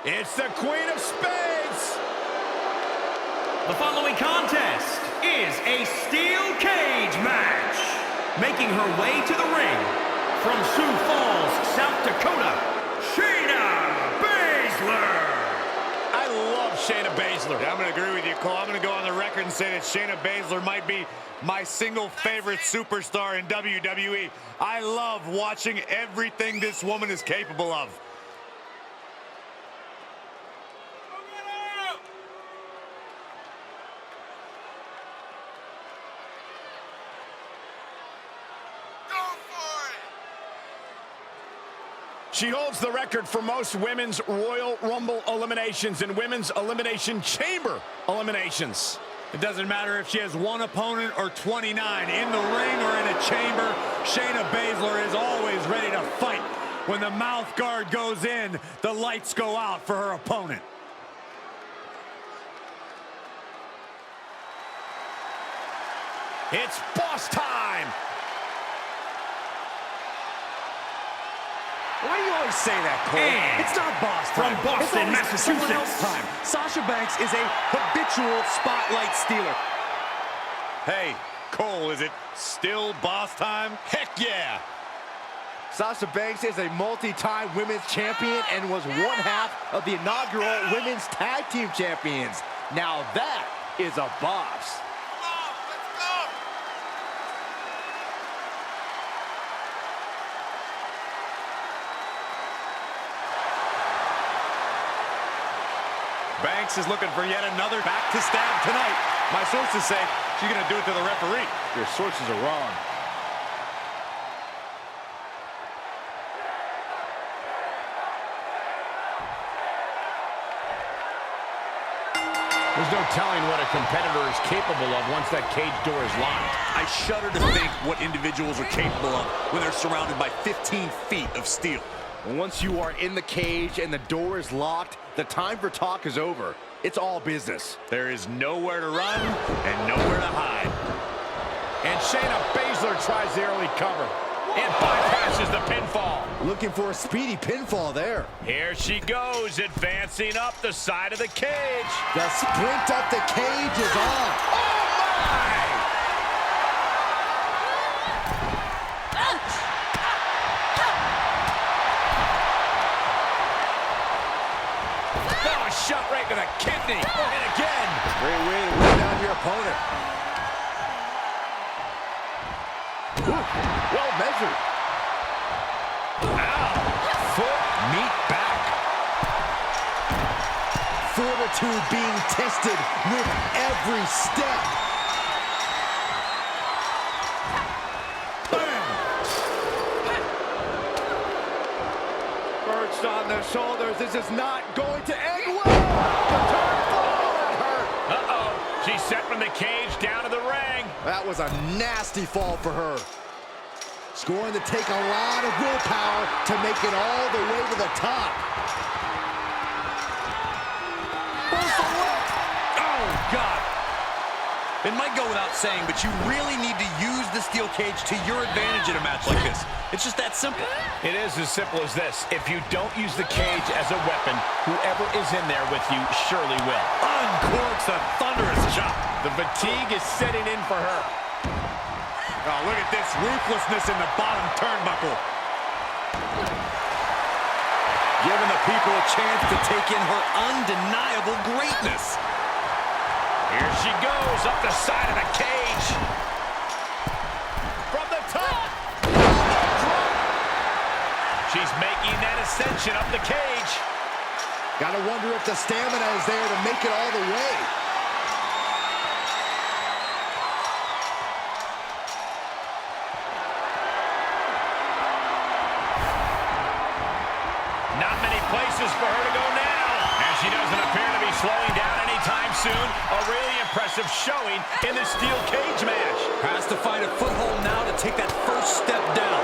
It's the Queen of Spades. The following contest is a steel cage match. Making her way to the ring from Sioux Falls, South Dakota, Shayna Baszler. I love Shayna Baszler. Yeah, I'm going to agree with you, Cole. I'm going to go on the record and say that Shayna Baszler might be my single favorite superstar in WWE. I love watching everything this woman is capable of. She holds the record for most women's Royal Rumble eliminations and women's Elimination Chamber eliminations. It doesn't matter if she has one opponent or 29. In the ring or in a chamber, Shayna Baszler is always ready to fight. When the mouth guard goes in, the lights go out for her opponent. It's boss time. Why do you always say that, Cole? And it's not boss from time. Boston, it's someone Massachusetts. else time. Sasha Banks is a habitual spotlight stealer. Hey, Cole, is it still boss time? Heck yeah. Sasha Banks is a multi-time women's champion and was one half of the inaugural women's tag team champions. Now that is a boss. Banks is looking for yet another back to stab tonight. My sources say she's going to do it to the referee. Your sources are wrong. There's no telling what a competitor is capable of once that cage door is locked. I shudder to think what individuals are capable of when they're surrounded by 15 feet of steel. Once you are in the cage and the door is locked, the time for talk is over. It's all business. There is nowhere to run and nowhere to hide. And Shayna Baszler tries the early cover and bypasses the pinfall. Looking for a speedy pinfall there. Here she goes, advancing up the side of the cage. The sprint up the cage is on. Oh, my! Oh, shot right to the kidney. And again. Great way to wear down your opponent. Ooh, well measured. Ow. Foot meet back. Fortitude being tested with every step. Perched on the shoulders. This is not going to end well. The turn fall, that hurt. Uh-oh. She's set from the cage down to the ring. That was a nasty fall for her. It's going to take a lot of willpower to make it all the way to the top. Oh, God. It might go without saying, but you really need to use the steel cage to your advantage in a match like this. It's just that simple. It is as simple as this. If you don't use the cage as a weapon, whoever is in there with you surely will. Uncorks a thunderous chop. The fatigue is setting in for her. Oh, look at this ruthlessness in the bottom turnbuckle. Giving the people a chance to take in her undeniable greatness. Here she goes up the side of the cage. From the top. She's making that ascension up the cage. Gotta wonder if the stamina is there to make it all the way. Not many places for her to go now. And she doesn't appear to be slowing down anytime soon. A really impressive showing in the steel cage match. Has to find a foothold now to take that first step down.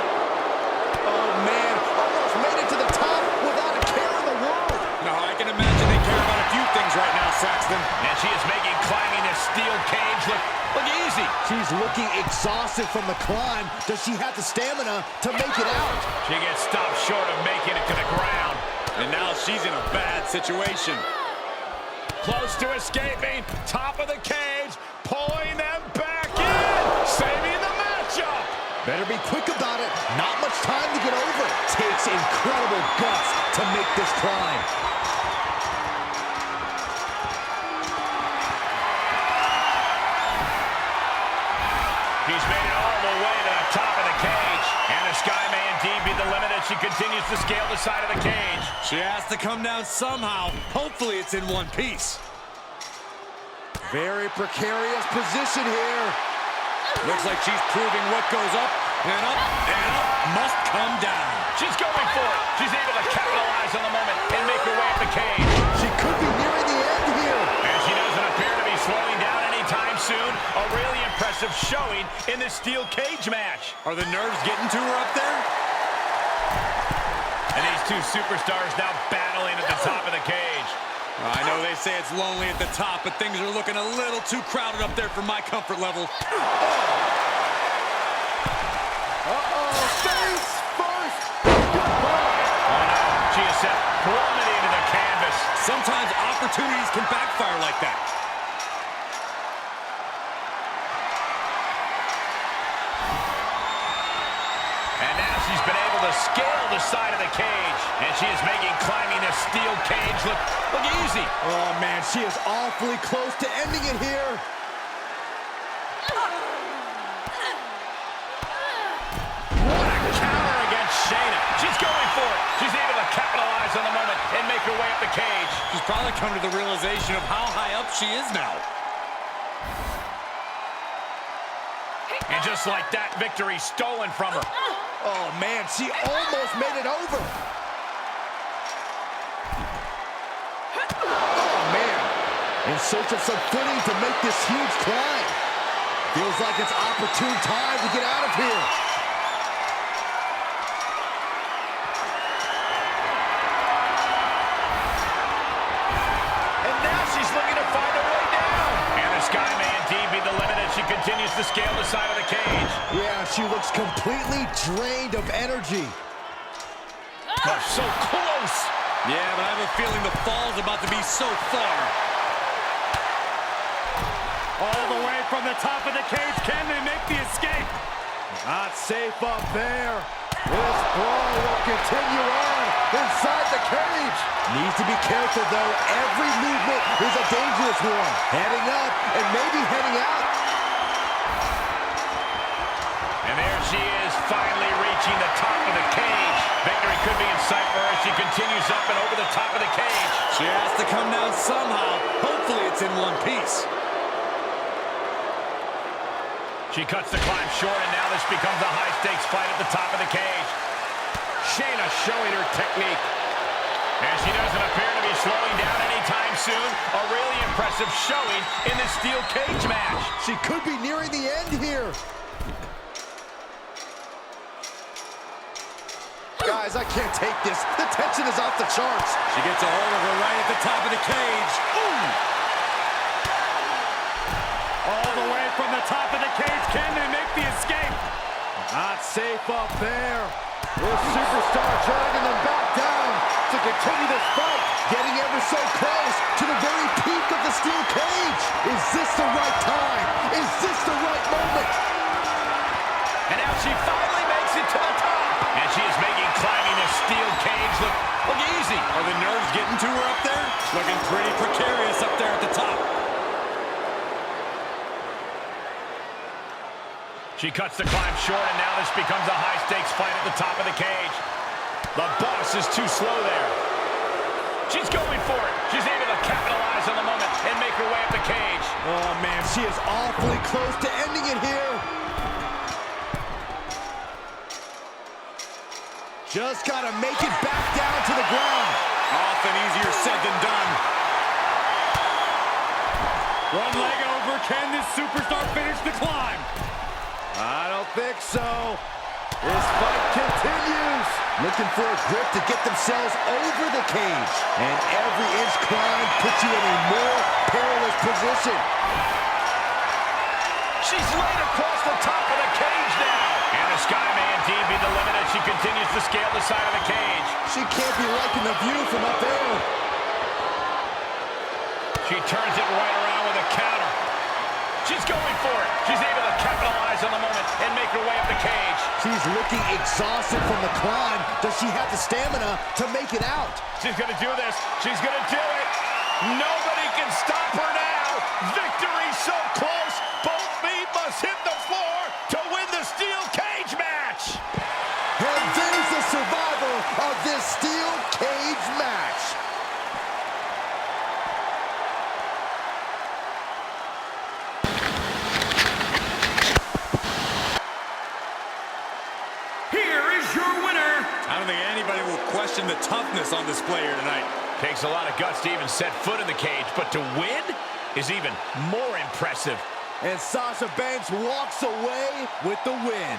Oh, man. Almost made it to the top without a care in the world. No, I can imagine they care about a few things right now, Saxton. And she is making climbing this steel cage look easy. She's looking exhausted from the climb. Does she have the stamina to make it out? She gets stopped short of making it to the ground. And now she's in a bad situation. Close to escaping, top of the cage, pulling them back in, saving the matchup. Better be quick about it. Not much time to get over. Takes incredible guts to make this climb. He's made it all the way to the top of the cage. And the sky may indeed be the limit as she continues to scale the side of the cage. She has to come down somehow. Hopefully it's in one piece. Very precarious position here. Looks like she's proving what goes up and up and up must come down. She's going for it. She's able to capitalize on the moment and make her way up the cage. She could be nearing the end here. And she doesn't appear to be slowing down anytime soon. A really impressive showing in this steel cage match. Are the nerves getting to her up there? And these two superstars now battling at the top of the cage. I know they say it's lonely at the top, but things are looking a little too crowded up there for my comfort level. Face first. Oh no, she is set plummeting to the canvas. Sometimes opportunities can backfire like that. And now she's been able to scale the side of the cage. And she is making climbing this steel cage look easy. Oh, man, she is awfully close to ending it here. What a counter against Shayna. She's going for it. She's able to capitalize on the moment and make her way up the cage. She's probably come to the realization of how high up she is now. And just like that, victory stolen from her. Oh, man, she almost made it over. Oh, man. In search of some footing to make this huge climb. Feels like it's opportune time to get out of here. And now she's looking to find her way down. And the sky may indeed be the limit as she continues to scale the side of the cage. Yeah, she looks completely drained of energy. Oh, so close. Yeah, but I have a feeling the fall's about to be so far. All the way from the top of the cage. Can they make the escape? Not safe up there. This brawl will continue on inside the cage. Needs to be careful, though. Every movement is a dangerous one. Heading up and maybe heading out. And there she is, finally reaching the top of the cage. Victory could be in sight for her as she continues up and over the top of the cage. She has to come down somehow. Hopefully it's in one piece. She cuts the climb short, and now this becomes a high-stakes fight at the top of the cage. Shayna showing her technique. And she doesn't appear to be slowing down anytime soon. A really impressive showing in this steel cage match. She could be nearing the end here. Guys, I can't take this. The tension is off the charts. She gets a hold of her right at the top of the cage. Ooh! All the way from the top of the cage. Can they make the escape? Not safe up there. This superstar dragging them back down to continue this fight. Getting ever so close to the very peak of the steel cage. Is this the right time? Is this the right moment? And now she finally makes it to the top. And she is making climbing this steel cage look easy. Are the nerves getting to her up there? Looking pretty precarious up there at the top. She cuts the climb short, and now this becomes a high-stakes fight at the top of the cage. The boss is too slow there. She's going for it. She's able to capitalize on the moment and make her way up the cage. Oh, man, she is awfully close to ending it here. Just got to make it back down to the ground. Often easier said than done. One leg over. Can this superstar finish the climb? I don't think so. This fight continues. Looking for a grip to get themselves over the cage. And every inch climb puts you in a more perilous position. She's laid across the top of the cage now. And the sky may indeed be the limit as she continues to scale the side of the cage. She can't be liking the view from up there. She turns it right around with a counter. She's going for it. She's able to capitalize on the moment and make her way up the cage. She's looking exhausted from the climb. Does she have the stamina to make it out? She's going to do this. She's going to do it. Nobody can stop her now. Victory so close. Both feet must hit the floor to win the steel cage match. And there's the survivor of this steel cage match. Here is your winner. I don't think anybody will question the toughness on display here tonight. Takes a lot of guts to even set foot in the cage, but to win is even more impressive. And Sasha Banks walks away with the win.